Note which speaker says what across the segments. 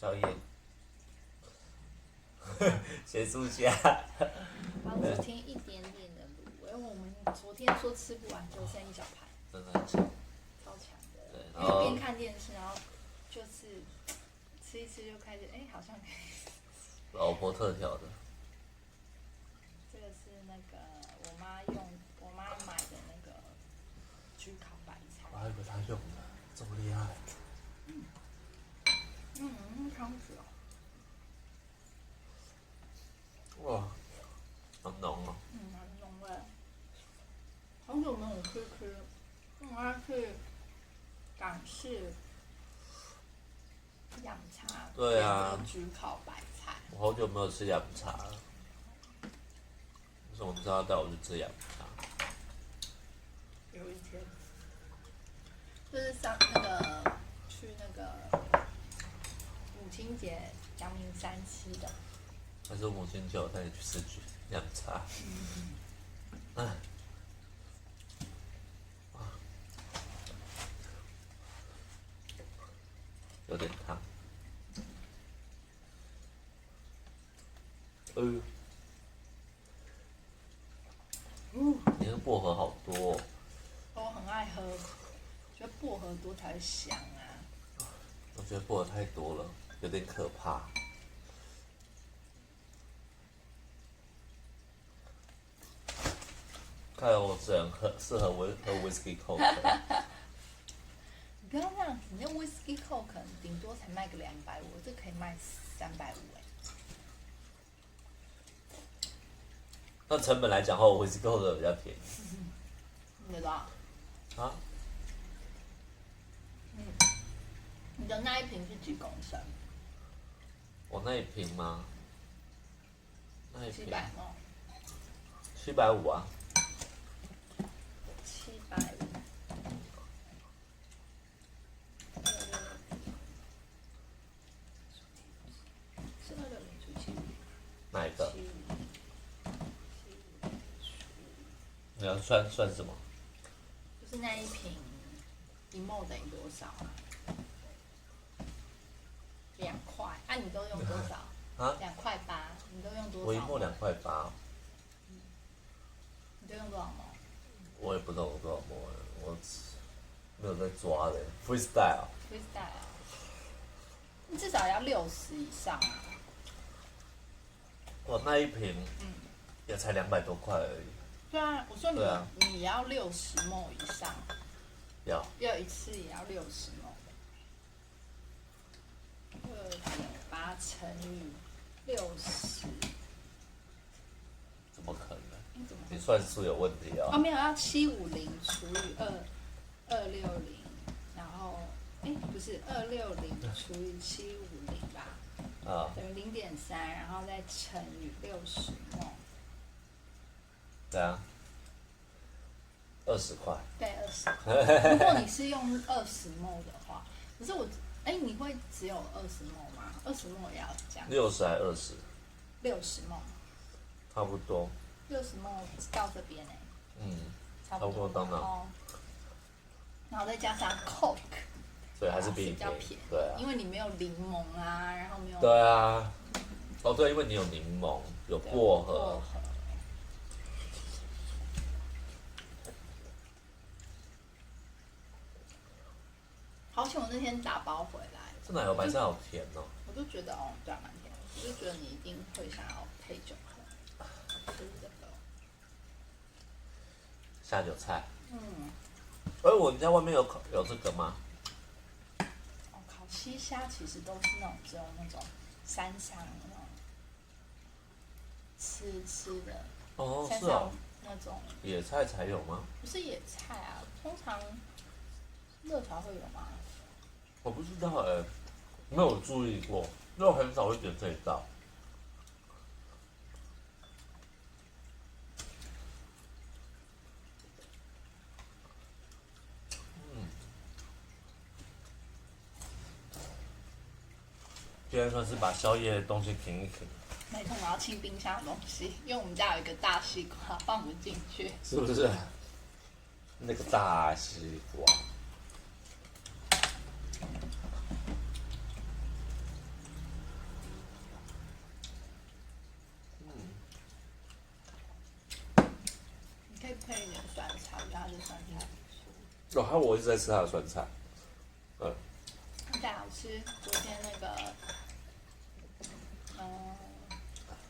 Speaker 1: 宵夜，谁住下？
Speaker 2: 然后昨天一点点的卤味，我们昨天说吃不完，就剩一小盘，
Speaker 1: 真的很强。
Speaker 2: 超强的。
Speaker 1: 对，
Speaker 2: 因为边看电视，然后就是吃一吃就开始，好像可以。
Speaker 1: 老婆特调的。
Speaker 2: 这个是那个我妈买的那个焗烤白菜。
Speaker 1: 我还以为他用的这么厉害。
Speaker 2: 汤汁哦。
Speaker 1: 哇，好浓哦。
Speaker 2: 蛮浓的。好久没有吃，我要去港式养茶，
Speaker 1: 对啊
Speaker 2: 焗烤白菜。
Speaker 1: 我好久没有吃洋茶了。为什么你知道带我去吃洋茶？
Speaker 2: 有一天，就是去那个母亲节阳明山吃的。
Speaker 1: 还是我母亲节我带你去吃洋茶？有点烫。你那个薄荷好多哦。
Speaker 2: 我很爱喝，觉得薄荷多才会香啊。
Speaker 1: 我觉得薄荷太多了，有点可怕。看来我只能适合喝 whisky coke。
Speaker 2: 你不要这样子，你那 whisky coke 可能顶多才卖个250，我这可以卖350
Speaker 1: 那成本来讲的话，我 whisky coke 的比较便宜。
Speaker 2: 你的多少？
Speaker 1: 啊？
Speaker 2: 你的那一瓶是几公升
Speaker 1: 我那一瓶吗？那一瓶
Speaker 2: ？700哦。
Speaker 1: 750啊。
Speaker 2: 750。是260除7。
Speaker 1: 哪一个？
Speaker 2: 7
Speaker 1: 你要算什么？
Speaker 2: 就是那一瓶1ml等于多少啊？2块。啊，你都用多少？
Speaker 1: 啊
Speaker 2: ？2块8，你都用多少？
Speaker 1: 我一墨2块8。
Speaker 2: 你都用多少毛？
Speaker 1: 我也不知道我多少墨，我没有在抓的 freestyle。
Speaker 2: freestyle。你至少要60以上啊。
Speaker 1: 我那一瓶，也才200多块而已。
Speaker 2: 对啊，我说
Speaker 1: 对啊
Speaker 2: 你要60ml以上，要一次也要60ml。2.8乘以60。
Speaker 1: 怎么可能？
Speaker 2: 怎么
Speaker 1: 你算数有问题哦。
Speaker 2: 没有，要750除以260，然后不是260除以750吧？等于0.3，然后再乘以60ml。
Speaker 1: 对啊，20块。
Speaker 2: 对，20。如果你是用20ml的话，可是你会只有20ml吗？20ml也要这样。
Speaker 1: 60还20？60ml。差不多。
Speaker 2: 60ml到这边差
Speaker 1: 不多到那。
Speaker 2: 然后再加上 Coke，
Speaker 1: 所以还是比
Speaker 2: 较便宜。
Speaker 1: 对啊。
Speaker 2: 因为你没有柠檬啊，然后没有。
Speaker 1: 对啊。哦，对，因为你有柠檬，有薄荷。
Speaker 2: 好险我那天打包回来。
Speaker 1: 这奶油白菜好甜哦。
Speaker 2: 我就觉得对啊，蛮甜的。我就觉得你一定会想要配酒喝，吃这个。
Speaker 1: 下酒菜。我们家外面有这个吗？
Speaker 2: 烤西虾其实都是只有那种山上那种吃的。
Speaker 1: 是哦。
Speaker 2: 那种
Speaker 1: 野菜才有吗？
Speaker 2: 不是野菜啊，通常热炒会有吗？
Speaker 1: 我不知道没有注意过，因为我很少会点这一道。今天算是把宵夜的东西停一停。
Speaker 2: 没错，我要清冰箱的东西，因为我们家有一个大西瓜放不进去。
Speaker 1: 是不是？那个大西瓜。哦，我一直在吃他的酸菜。
Speaker 2: 太好吃！昨天那个，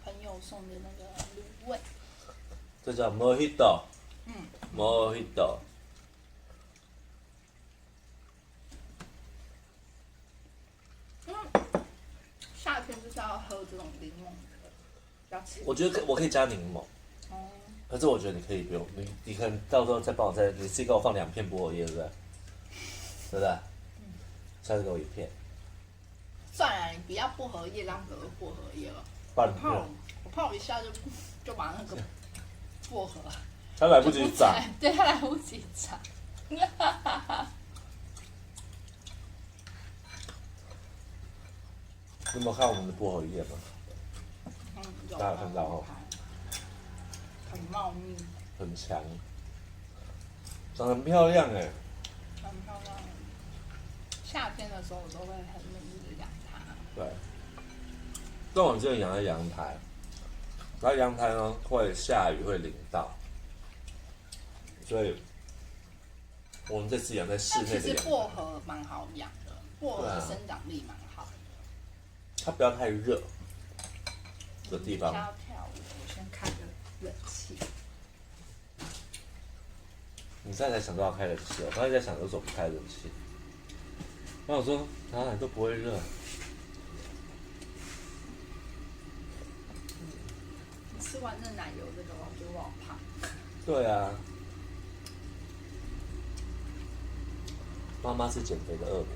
Speaker 2: 朋友送的那个卤味，
Speaker 1: 这叫 Mojito。
Speaker 2: 嗯
Speaker 1: Mojito。
Speaker 2: 夏天就是要喝这种柠檬的，比较吃。
Speaker 1: 我觉得我可以加柠檬，
Speaker 2: 哦，
Speaker 1: 可是我觉得你可以不用，你可能到时候再帮我你自己给我放2片薄荷叶，对不对？对不对？下次给我1片。
Speaker 2: 算了，你不要薄荷叶，浪费薄荷叶了。
Speaker 1: 半
Speaker 2: 我怕我一下就把那个薄荷，
Speaker 1: 它来不及长。
Speaker 2: 对，它来不及长。
Speaker 1: 你有没有看我们的薄荷叶吗？大家有看到哦，
Speaker 2: 很茂密，
Speaker 1: 很强，长得很漂亮哎。
Speaker 2: 很漂亮。夏天的时候我都会很努力的养它。
Speaker 1: 对，但我们这里养在阳台，然后阳台呢会下雨会淋到，所以我们这次养在室内的阳台。
Speaker 2: 其实薄荷蛮好养的，薄荷的生长力蛮好的。
Speaker 1: 它不要太热的地方。
Speaker 2: 跳舞，我先开个冷气。
Speaker 1: 你现在才想到要开冷气，我刚才在想有什么不开冷气。然后我说哪里都不会热。
Speaker 2: 你吃完那奶油这个，我觉得我好胖。
Speaker 1: 对啊，妈妈是减肥的恶魔。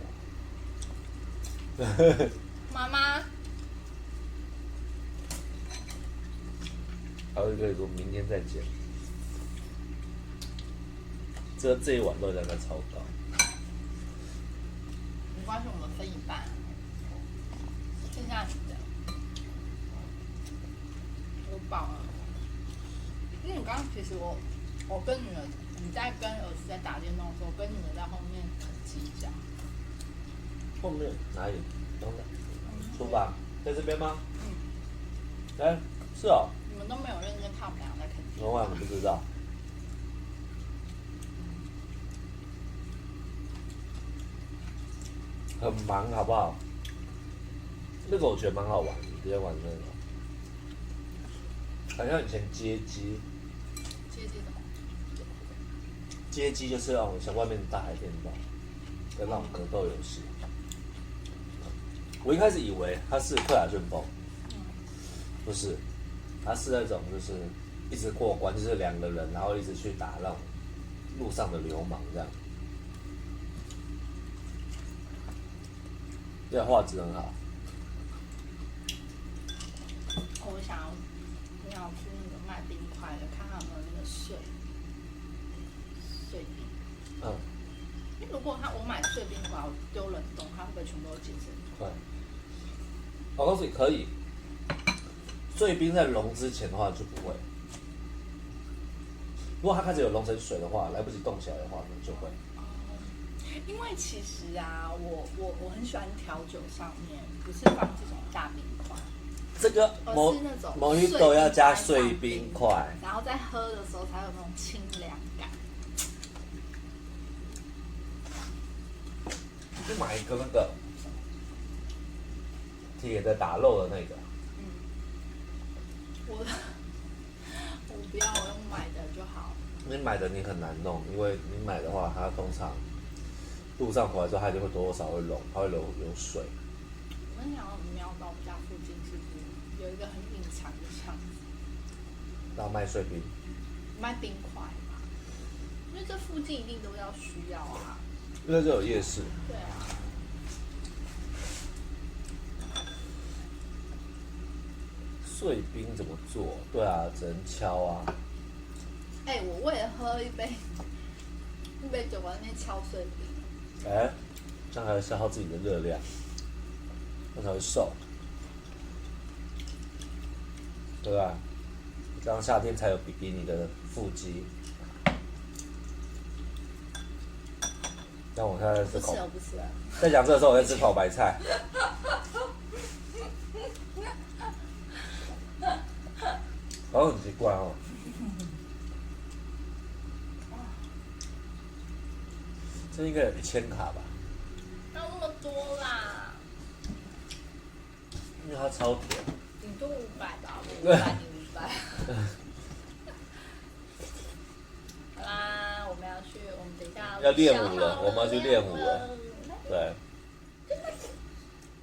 Speaker 2: 妈妈，
Speaker 1: 还会跟你说明天再减。这一碗热量应该超高。
Speaker 2: 没关系，我们分一半，剩下你的，我饱了。因为你刚刚其实我跟女儿，你在跟儿子在打电动的时候，我跟女儿在后面啃鸡脚。
Speaker 1: 后面哪里？等等，厨房在这边吗？
Speaker 2: 嗯。
Speaker 1: 哎，是哦。
Speaker 2: 你们都没有认真看我们俩在啃鸡脚。
Speaker 1: 昨晚我不知道。很忙，好不好？那个我觉得蛮好玩的，今天玩那个，好像以前街机。
Speaker 2: 街机什么？
Speaker 1: 街机就是那种像外面的大海电脑的那种格斗游戏。我一开始以为它是克亚旋风，不是，它是那种就是一直过关，就是2个人，然后一直去打那种路上的流氓这样。对，画质很好。
Speaker 2: 我想要去那个卖冰块的，看看有没有那个碎冰。
Speaker 1: 嗯。
Speaker 2: 如果我买碎冰块，我丢冷冻，它会不会全部都结成？
Speaker 1: 会。我告诉你，可以。碎冰在融之前的话就不会。如果它开始有融成水的话，来不及冻起来的话呢，就会。
Speaker 2: 因为其实啊，我很喜欢调酒上面不是放这种大冰块，
Speaker 1: 这个
Speaker 2: 而是那种
Speaker 1: Mojito要加碎冰块，
Speaker 2: 然后在喝的时候才有那种清凉感。
Speaker 1: 你就买一个那个铁的打漏的那个。
Speaker 2: 我不要，我用买的就好。
Speaker 1: 你买的你很难弄，因为你买的话，它通常路上回来之后，它就会多少会溶，它会流水。
Speaker 2: 我很想要瞄到我们家附近是不是有一个很隐藏的巷子，
Speaker 1: 然后卖碎冰，
Speaker 2: 卖冰块嘛？因为这附近一定都要需要啊。
Speaker 1: 因为这有夜市。
Speaker 2: 对啊。
Speaker 1: 碎冰怎么做？对啊，只能敲啊。
Speaker 2: 我为了喝一杯酒，我在那边敲碎冰。
Speaker 1: 这样还会消耗自己的热量，那才会瘦，对吧？这样夏天才有比基尼的腹肌。但我现在在吃口，
Speaker 2: 不吃了。
Speaker 1: 在讲这个时候，我在吃烤白菜。好像很奇怪哦。这应该有1000卡吧？
Speaker 2: 要那么多啦？
Speaker 1: 因为它超甜。
Speaker 2: 顶多500吧，我500你500。好啦，我们等一下
Speaker 1: 要练舞了，我们要去练舞了。对。